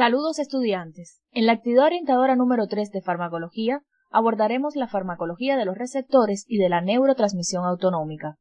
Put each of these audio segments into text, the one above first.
Saludos estudiantes. En la actividad orientadora número 3 de farmacología abordaremos la farmacología de los receptores y de la neurotransmisión autonómica.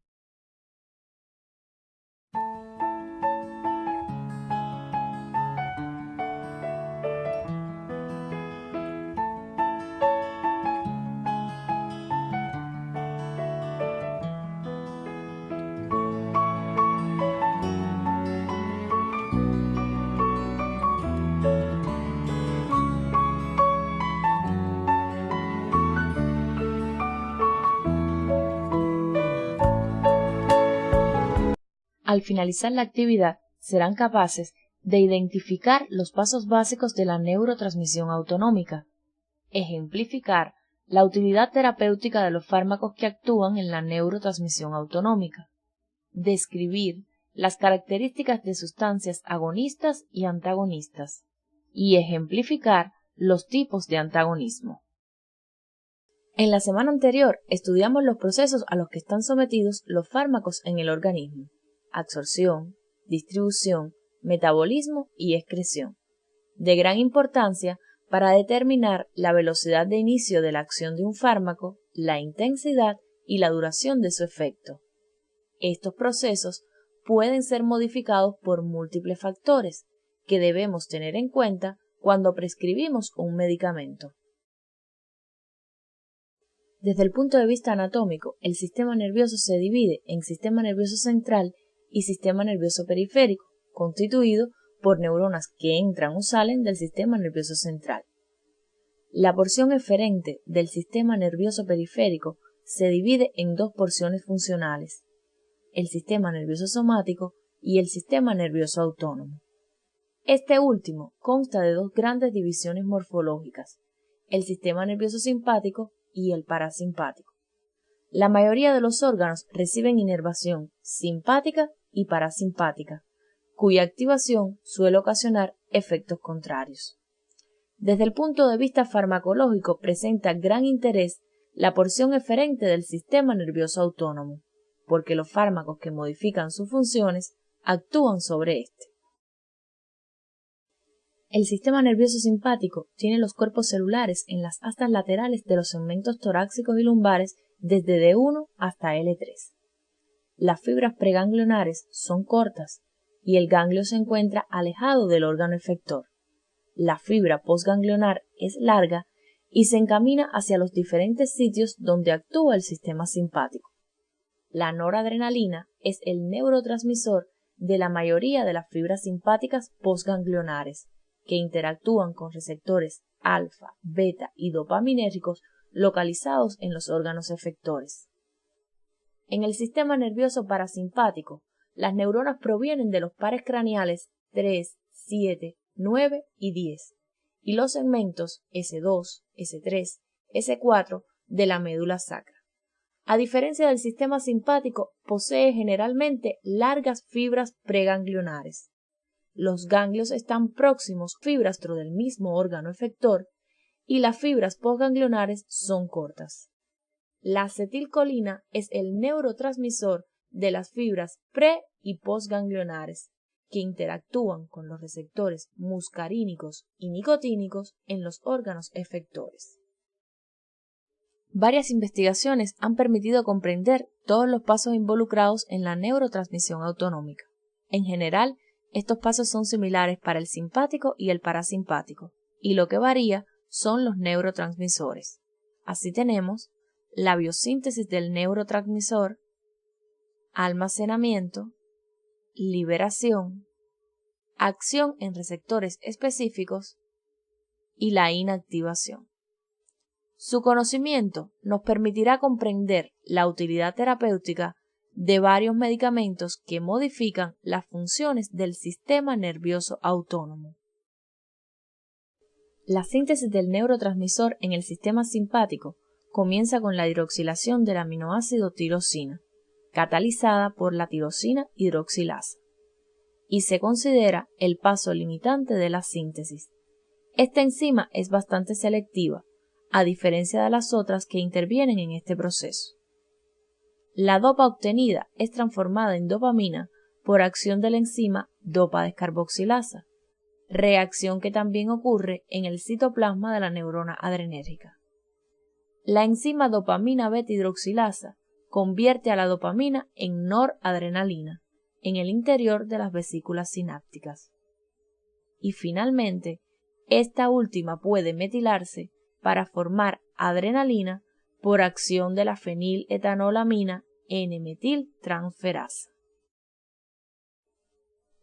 Al finalizar la actividad, serán capaces de identificar los pasos básicos de la neurotransmisión autonómica, ejemplificar la utilidad terapéutica de los fármacos que actúan en la neurotransmisión autonómica, describir las características de sustancias agonistas y antagonistas, y ejemplificar los tipos de antagonismo. En la semana anterior estudiamos los procesos a los que están sometidos los fármacos en el organismo: absorción, distribución, metabolismo y excreción, de gran importancia para determinar la velocidad de inicio de la acción de un fármaco, la intensidad y la duración de su efecto. Estos procesos pueden ser modificados por múltiples factores que debemos tener en cuenta cuando prescribimos un medicamento. Desde el punto de vista anatómico, el sistema nervioso se divide en sistema nervioso central y sistema nervioso periférico, constituido por neuronas que entran o salen del sistema nervioso central. La porción eferente del sistema nervioso periférico se divide en dos porciones funcionales: el sistema nervioso somático y el sistema nervioso autónomo. Este último consta de dos grandes divisiones morfológicas: el sistema nervioso simpático y el parasimpático. La mayoría de los órganos reciben inervación simpática y parasimpática, cuya activación suele ocasionar efectos contrarios. Desde el punto de vista farmacológico presenta gran interés la porción eferente del sistema nervioso autónomo, porque los fármacos que modifican sus funciones actúan sobre éste. El sistema nervioso simpático tiene los cuerpos celulares en las astas laterales de los segmentos torácicos y lumbares desde D1 hasta L3. Las fibras preganglionares son cortas y el ganglio se encuentra alejado del órgano efector. La fibra postganglionar es larga y se encamina hacia los diferentes sitios donde actúa el sistema simpático. La noradrenalina es el neurotransmisor de la mayoría de las fibras simpáticas postganglionares, que interactúan con receptores alfa, beta y dopaminérgicos localizados en los órganos efectores. En el sistema nervioso parasimpático, las neuronas provienen de los pares craneales 3, 7, 9 y 10 y los segmentos S2, S3, S4 de la médula sacra. A diferencia del sistema simpático, posee generalmente largas fibras preganglionares. Los ganglios están próximos a fibras dentro del mismo órgano efector y las fibras postganglionares son cortas. La acetilcolina es el neurotransmisor de las fibras pre- y postganglionares, que interactúan con los receptores muscarínicos y nicotínicos en los órganos efectores. Varias investigaciones han permitido comprender todos los pasos involucrados en la neurotransmisión autonómica. En general, estos pasos son similares para el simpático y el parasimpático, y lo que varía son los neurotransmisores. Así tenemos la biosíntesis del neurotransmisor, almacenamiento, liberación, acción en receptores específicos y la inactivación. Su conocimiento nos permitirá comprender la utilidad terapéutica de varios medicamentos que modifican las funciones del sistema nervioso autónomo. La síntesis del neurotransmisor en el sistema simpático comienza con la hidroxilación del aminoácido tirosina, catalizada por la tirosina hidroxilasa, y se considera el paso limitante de la síntesis. Esta enzima es bastante selectiva, a diferencia de las otras que intervienen en este proceso. La dopa obtenida es transformada en dopamina por acción de la enzima dopa descarboxilasa. reacción que también ocurre en el citoplasma de la neurona adrenérgica. La enzima dopamina beta hidroxilasa convierte a la dopamina en noradrenalina en el interior de las vesículas sinápticas. Y finalmente, esta última puede metilarse para formar adrenalina por acción de la feniletanolamina N-metiltransferasa.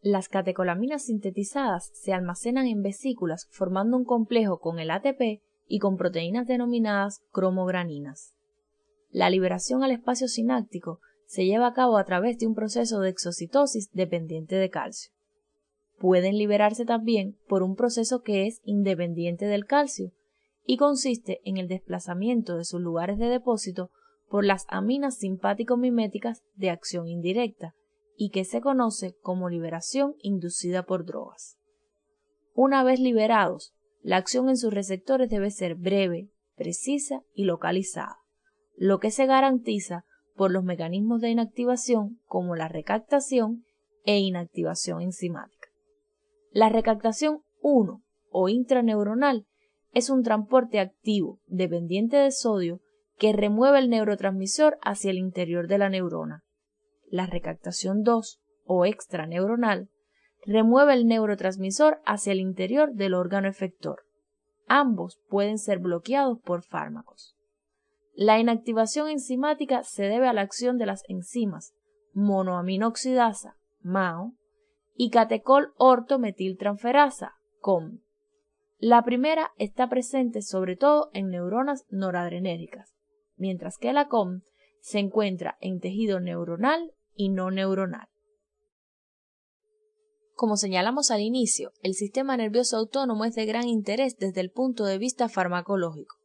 Las catecolaminas sintetizadas se almacenan en vesículas formando un complejo con el ATP y con proteínas denominadas cromograninas. La liberación al espacio sináptico se lleva a cabo a través de un proceso de exocitosis dependiente de calcio. Pueden liberarse también por un proceso que es independiente del calcio y consiste en el desplazamiento de sus lugares de depósito por las aminas simpático-miméticas de acción indirecta y que se conoce como liberación inducida por drogas. Una vez liberados, la acción en sus receptores debe ser breve, precisa y localizada, lo que se garantiza por los mecanismos de inactivación como la recaptación e inactivación enzimática. La recaptación 1 o intraneuronal es un transporte activo dependiente de sodio que remueve el neurotransmisor hacia el interior de la neurona. La recaptación 2 o extraneuronal remueve el neurotransmisor hacia el interior del órgano efector. Ambos pueden ser bloqueados por fármacos. La inactivación enzimática se debe a la acción de las enzimas monoaminoxidasa, MAO, y catecol ortometiltransferasa, COM. La primera está presente sobre todo en neuronas noradrenérgicas, mientras que la COM se encuentra en tejido neuronal y no neuronal. Como señalamos al inicio, el sistema nervioso autónomo es de gran interés desde el punto de vista farmacológico.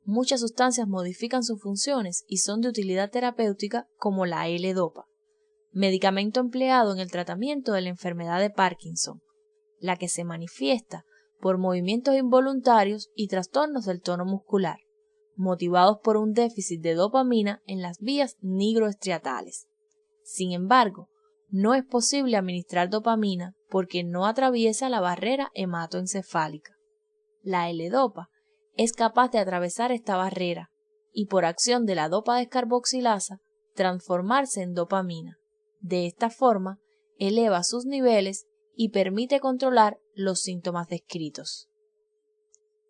Muchas sustancias modifican sus funciones y son de utilidad terapéutica como la L-Dopa, medicamento empleado en el tratamiento de la enfermedad de Parkinson, la que se manifiesta por movimientos involuntarios y trastornos del tono muscular, motivados por un déficit de dopamina en las vías nigroestriatales. Sin embargo, no es posible administrar dopamina porque no atraviesa la barrera hematoencefálica. La L-Dopa es capaz de atravesar esta barrera y por acción de la dopa descarboxilasa transformarse en dopamina. De esta forma, eleva sus niveles y permite controlar los síntomas descritos.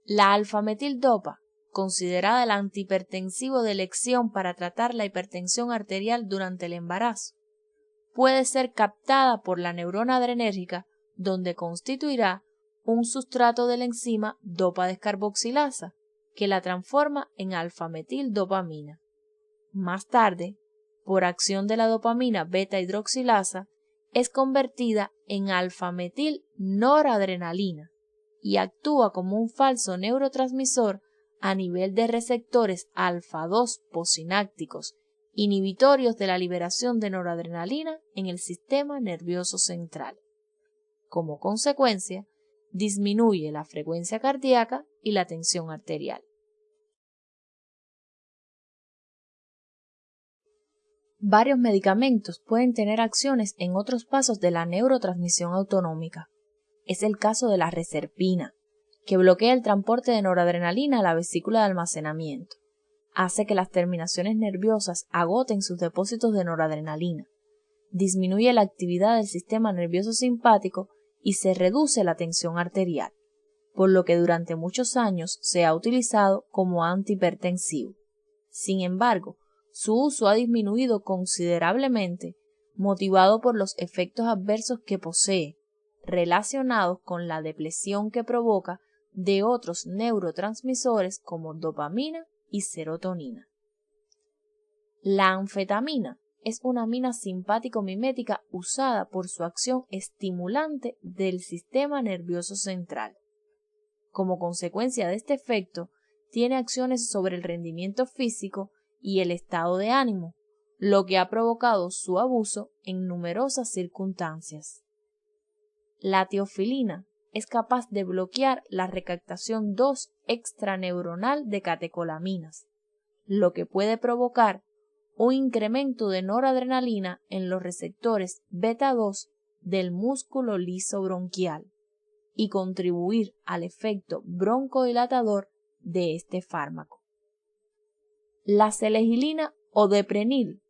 La alfa-metildopa, considerada el antihipertensivo de elección para tratar la hipertensión arterial durante el embarazo, puede ser captada por la neurona adrenérgica, donde constituirá un sustrato de la enzima dopa descarboxilasa, que la transforma en alfa-metildopamina. Más tarde, por acción de la dopamina beta hidroxilasa, es convertida en alfa-metil-noradrenalina y actúa como un falso neurotransmisor a nivel de receptores alfa-2 posinápticos, inhibitorios de la liberación de noradrenalina en el sistema nervioso central. Como consecuencia, disminuye la frecuencia cardíaca y la tensión arterial. Varios medicamentos pueden tener acciones en otros pasos de la neurotransmisión autonómica. Es el caso de la reserpina, que bloquea el transporte de noradrenalina a la vesícula de almacenamiento. Hace que las terminaciones nerviosas agoten sus depósitos de noradrenalina. Disminuye la actividad del sistema nervioso simpático y se reduce la tensión arterial, por lo que durante muchos años se ha utilizado como antihipertensivo. Sin embargo, su uso ha disminuido considerablemente, motivado por los efectos adversos que posee, relacionados con la depresión que provoca de otros neurotransmisores como dopamina y serotonina. La anfetamina es una amina simpático-mimética usada por su acción estimulante del sistema nervioso central. Como consecuencia de este efecto, tiene acciones sobre el rendimiento físico y el estado de ánimo, lo que ha provocado su abuso en numerosas circunstancias. La teofilina es capaz de bloquear la recaptación 2 extraneuronal de catecolaminas, lo que puede provocar un incremento de noradrenalina en los receptores beta 2 del músculo liso bronquial y contribuir al efecto broncodilatador de este fármaco. La selegilina o deprenil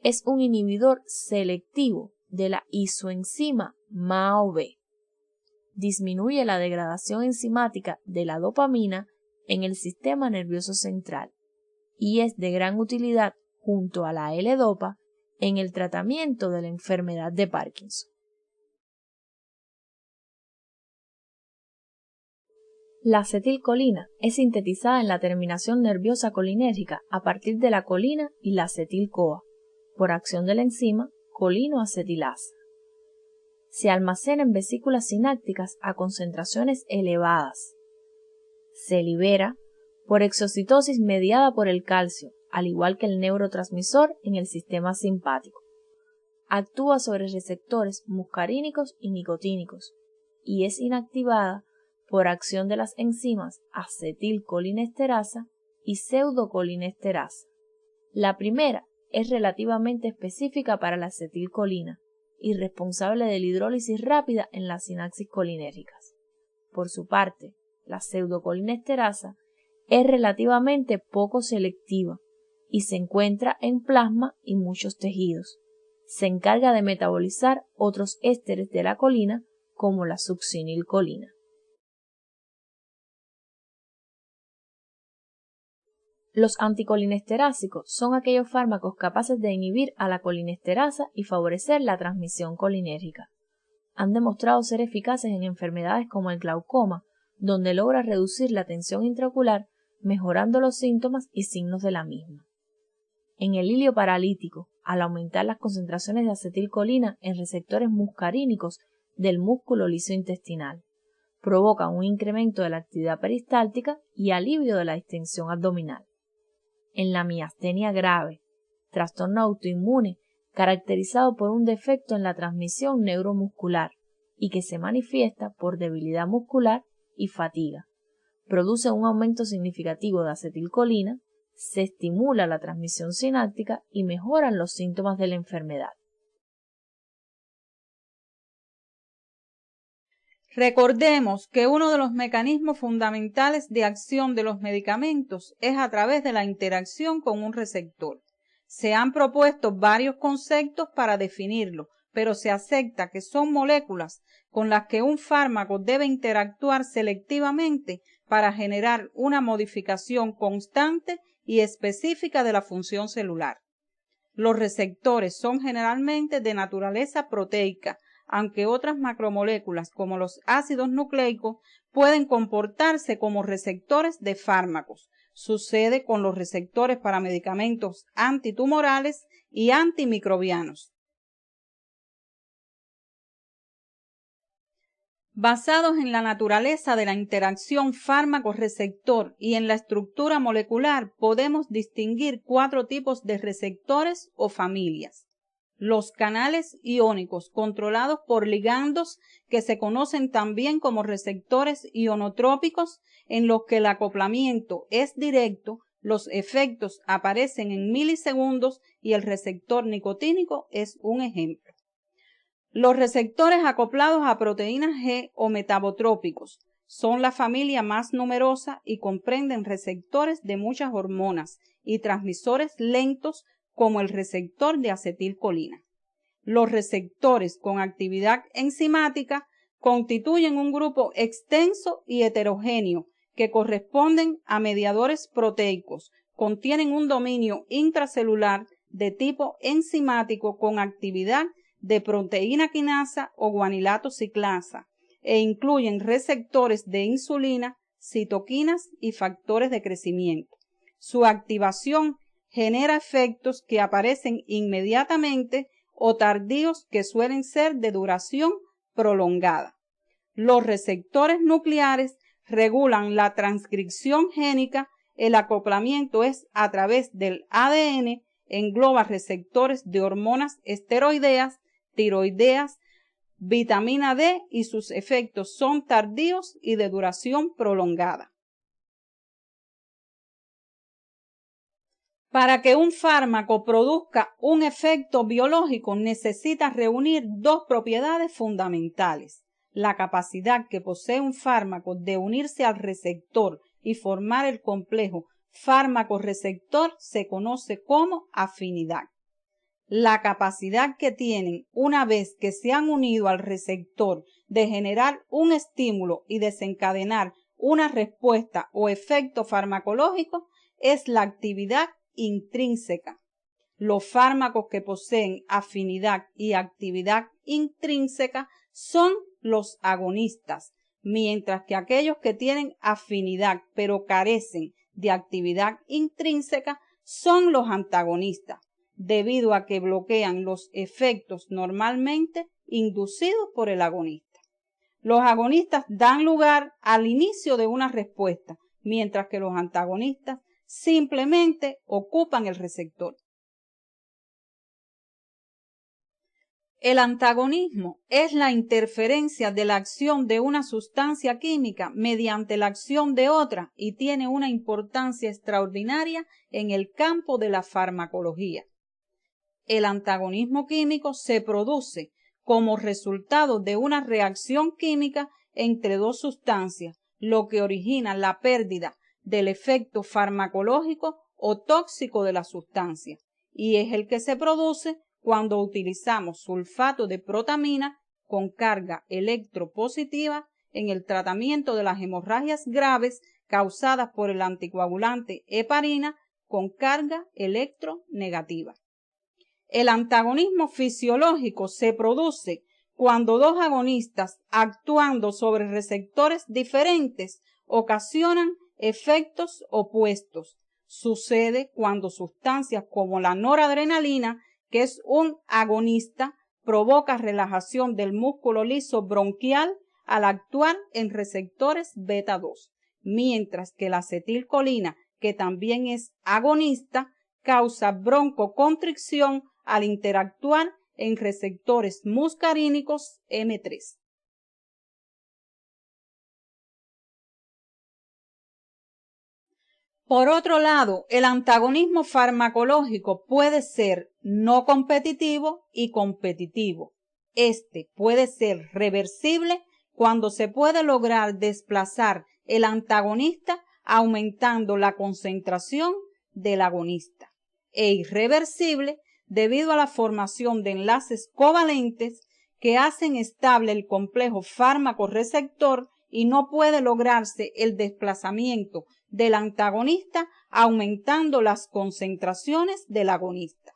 es un inhibidor selectivo de la isoenzima MAO-B. Disminuye la degradación enzimática de la dopamina en el sistema nervioso central y es de gran utilidad junto a la L-Dopa en el tratamiento de la enfermedad de Parkinson. La acetilcolina es sintetizada en la terminación nerviosa colinérgica a partir de la colina y la acetil-CoA, por acción de la enzima colinoacetilasa. Se almacena en vesículas sinápticas a concentraciones elevadas. Se libera por exocitosis mediada por el calcio, al igual que el neurotransmisor en el sistema simpático. Actúa sobre receptores muscarínicos y nicotínicos y es inactivada por acción de las enzimas acetilcolinesterasa y pseudocolinesterasa. La primera es relativamente específica para la acetilcolina y responsable de la hidrólisis rápida en las sinapsis colinérgicas. Por su parte, la pseudocolinesterasa es relativamente poco selectiva y se encuentra en plasma y muchos tejidos. Se encarga de metabolizar otros ésteres de la colina como la succinilcolina. Los anticolinesterásicos son aquellos fármacos capaces de inhibir a la colinesterasa y favorecer la transmisión colinérgica. Han demostrado ser eficaces en enfermedades como el glaucoma, donde logra reducir la tensión intraocular, mejorando los síntomas y signos de la misma. En el hilio paralítico, al aumentar las concentraciones de acetilcolina en receptores muscarínicos del músculo liso intestinal, provoca un incremento de la actividad peristáltica y alivio de la distensión abdominal. En la miastenia grave, trastorno autoinmune caracterizado por un defecto en la transmisión neuromuscular y que se manifiesta por debilidad muscular y fatiga, produce un aumento significativo de acetilcolina, se estimula la transmisión sináptica y mejoran los síntomas de la enfermedad. Recordemos que uno de los mecanismos fundamentales de acción de los medicamentos es a través de la interacción con un receptor. Se han propuesto varios conceptos para definirlo, pero se acepta que son moléculas con las que un fármaco debe interactuar selectivamente para generar una modificación constante y específica de la función celular. Los receptores son generalmente de naturaleza proteica, aunque otras macromoléculas como los ácidos nucleicos pueden comportarse como receptores de fármacos. Sucede con los receptores para medicamentos antitumorales y antimicrobianos. Basados en la naturaleza de la interacción fármaco-receptor y en la estructura molecular, podemos distinguir 4 tipos de receptores o familias. Los canales iónicos controlados por ligandos que se conocen también como receptores ionotrópicos, en los que el acoplamiento es directo, los efectos aparecen en milisegundos y el receptor nicotínico es un ejemplo. Los receptores acoplados a proteínas G o metabotrópicos son la familia más numerosa y comprenden receptores de muchas hormonas y transmisores lentos como el receptor de acetilcolina. Los receptores con actividad enzimática constituyen un grupo extenso y heterogéneo que corresponden a mediadores proteicos, contienen un dominio intracelular de tipo enzimático con actividad de proteína quinasa o guanilato ciclasa e incluyen receptores de insulina, citoquinas y factores de crecimiento. Su activación genera efectos que aparecen inmediatamente o tardíos que suelen ser de duración prolongada. Los receptores nucleares regulan la transcripción génica, el acoplamiento es a través del ADN, engloba receptores de hormonas esteroideas, tiroideas, vitamina D y sus efectos son tardíos y de duración prolongada. Para que un fármaco produzca un efecto biológico necesita reunir 2 propiedades fundamentales: La capacidad que posee un fármaco de unirse al receptor y formar el complejo fármaco-receptor se conoce como afinidad. La capacidad que tienen una vez que se han unido al receptor de generar un estímulo y desencadenar una respuesta o efecto farmacológico es la actividad intrínseca. Los fármacos que poseen afinidad y actividad intrínseca son los agonistas, mientras que aquellos que tienen afinidad pero carecen de actividad intrínseca son los antagonistas, debido a que bloquean los efectos normalmente inducidos por el agonista. Los agonistas dan lugar al inicio de una respuesta, mientras que los antagonistas simplemente ocupan el receptor. El antagonismo es la interferencia de la acción de una sustancia química mediante la acción de otra y tiene una importancia extraordinaria en el campo de la farmacología. El antagonismo químico se produce como resultado de una reacción química entre dos sustancias, lo que origina la pérdida del efecto farmacológico o tóxico de la sustancia, y es el que se produce cuando utilizamos sulfato de protamina con carga electropositiva en el tratamiento de las hemorragias graves causadas por el anticoagulante heparina con carga electronegativa. El antagonismo fisiológico se produce cuando dos agonistas actuando sobre receptores diferentes ocasionan efectos opuestos. Sucede cuando sustancias como la noradrenalina, que es un agonista, provoca relajación del músculo liso bronquial al actuar en receptores beta 2, mientras que la acetilcolina, que también es agonista, causa broncoconstricción al interactuar en receptores muscarínicos M3. Por otro lado, el antagonismo farmacológico puede ser no competitivo y competitivo. Este puede ser reversible cuando se puede lograr desplazar el antagonista aumentando la concentración del agonista, e irreversible debido a la formación de enlaces covalentes que hacen estable el complejo fármaco-receptor y no puede lograrse el desplazamiento del antagonista aumentando las concentraciones del agonista.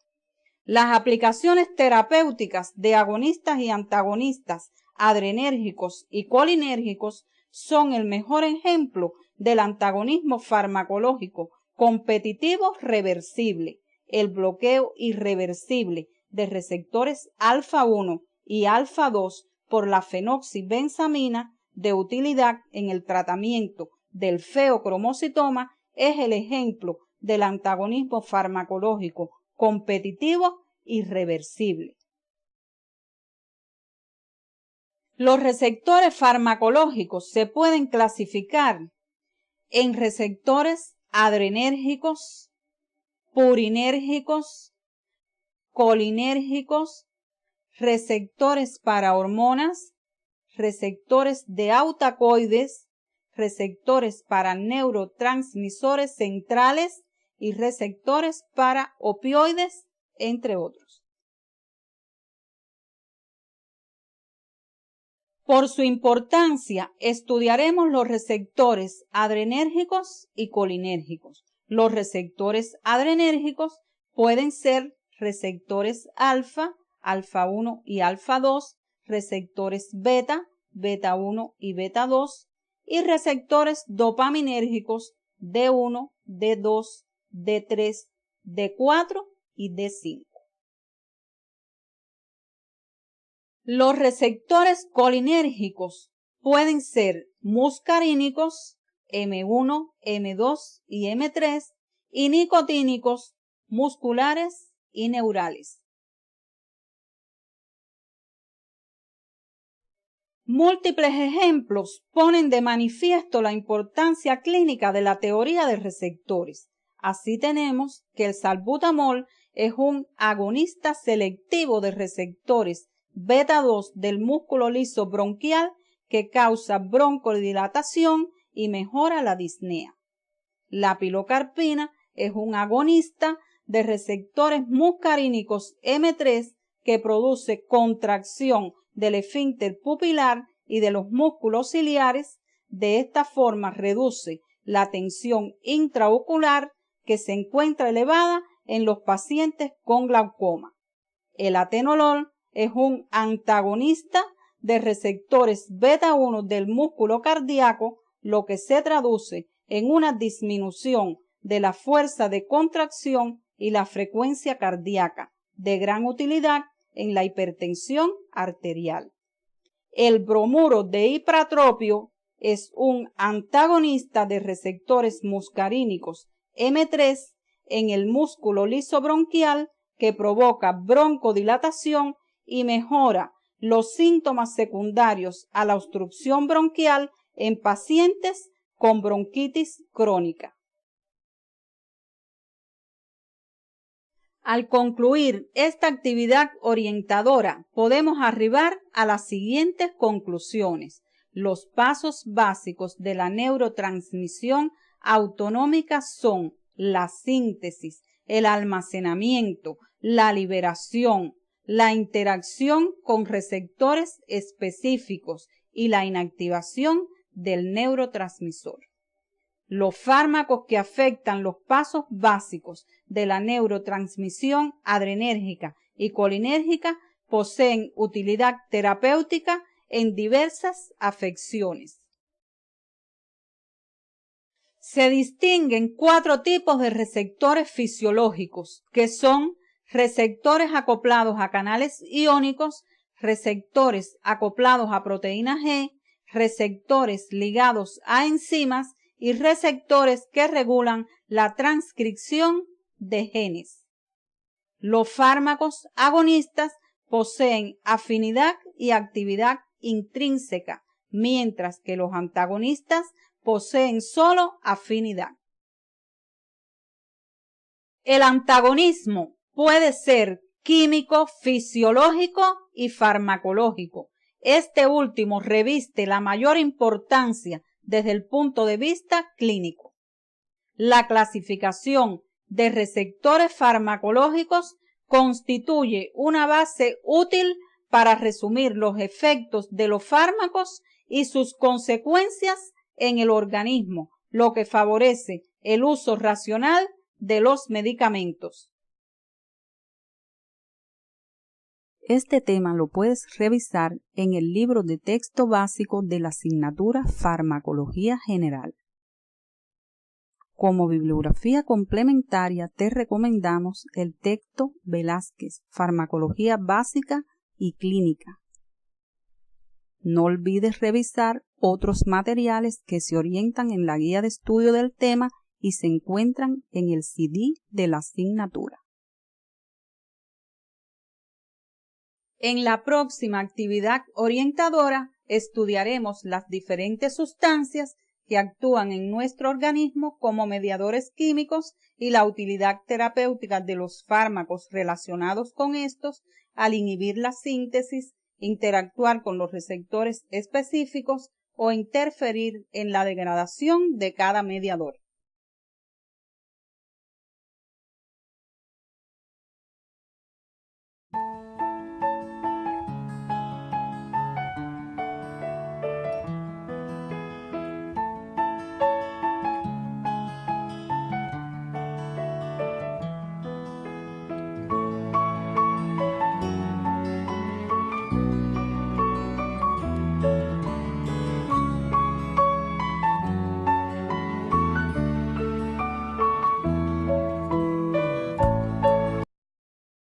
Las aplicaciones terapéuticas de agonistas y antagonistas adrenérgicos y colinérgicos son el mejor ejemplo del antagonismo farmacológico competitivo reversible, el bloqueo irreversible de receptores alfa 1 y alfa 2 por la fenoxibenzamina de utilidad en el tratamiento del feocromocitoma es el ejemplo del antagonismo farmacológico competitivo y reversible. Los receptores farmacológicos se pueden clasificar en receptores adrenérgicos, purinérgicos, colinérgicos, receptores para hormonas, receptores de autacoides, receptores para neurotransmisores centrales y receptores para opioides, entre otros. Por su importancia, estudiaremos los receptores adrenérgicos y colinérgicos. Los receptores adrenérgicos pueden ser receptores alfa, alfa 1 y alfa 2, receptores beta, beta 1 y beta 2, y receptores dopaminérgicos D1, D2, D3, D4 y D5. Los receptores colinérgicos pueden ser muscarínicos, M1, M2 y M3, y nicotínicos, musculares y neurales. Múltiples ejemplos ponen de manifiesto la importancia clínica de la teoría de receptores. Así tenemos que el salbutamol es un agonista selectivo de receptores beta 2 del músculo liso bronquial que causa broncodilatación y mejora la disnea. La pilocarpina es un agonista de receptores muscarínicos M3 que produce contracción del esfínter pupilar y de los músculos ciliares. De esta forma reduce la tensión intraocular que se encuentra elevada en los pacientes con glaucoma. El atenolol es un antagonista de receptores beta 1 del músculo cardíaco, lo que se traduce en una disminución de la fuerza de contracción y la frecuencia cardíaca, de gran utilidad en la hipertensión arterial. El bromuro de ipratropio es un antagonista de receptores muscarínicos M3 en el músculo liso bronquial que provoca broncodilatación y mejora los síntomas secundarios a la obstrucción bronquial en pacientes con bronquitis crónica. Al concluir esta actividad orientadora, podemos arribar a las siguientes conclusiones. Los pasos básicos de la neurotransmisión autonómica son la síntesis, el almacenamiento, la liberación, la interacción con receptores específicos y la inactivación del neurotransmisor. Los fármacos que afectan los pasos básicos de la neurotransmisión adrenérgica y colinérgica poseen utilidad terapéutica en diversas afecciones. Se distinguen 4 tipos de receptores fisiológicos, que son receptores acoplados a canales iónicos, receptores acoplados a proteína G, receptores ligados a enzimas y receptores que regulan la transcripción de genes. Los fármacos agonistas poseen afinidad y actividad intrínseca, mientras que los antagonistas poseen solo afinidad. El antagonismo puede ser químico, fisiológico y farmacológico. Este último reviste la mayor importancia desde el punto de vista clínico. La clasificación de receptores farmacológicos constituye una base útil para resumir los efectos de los fármacos y sus consecuencias en el organismo, lo que favorece el uso racional de los medicamentos. Este tema lo puedes revisar en el libro de texto básico de la asignatura Farmacología General. Como bibliografía complementaria te recomendamos el texto Velázquez, Farmacología Básica y Clínica. No olvides revisar otros materiales que se orientan en la guía de estudio del tema y se encuentran en el CD de la asignatura. En la próxima actividad orientadora estudiaremos las diferentes sustancias que actúan en nuestro organismo como mediadores químicos y la utilidad terapéutica de los fármacos relacionados con estos al inhibir la síntesis, interactuar con los receptores específicos o interferir en la degradación de cada mediador.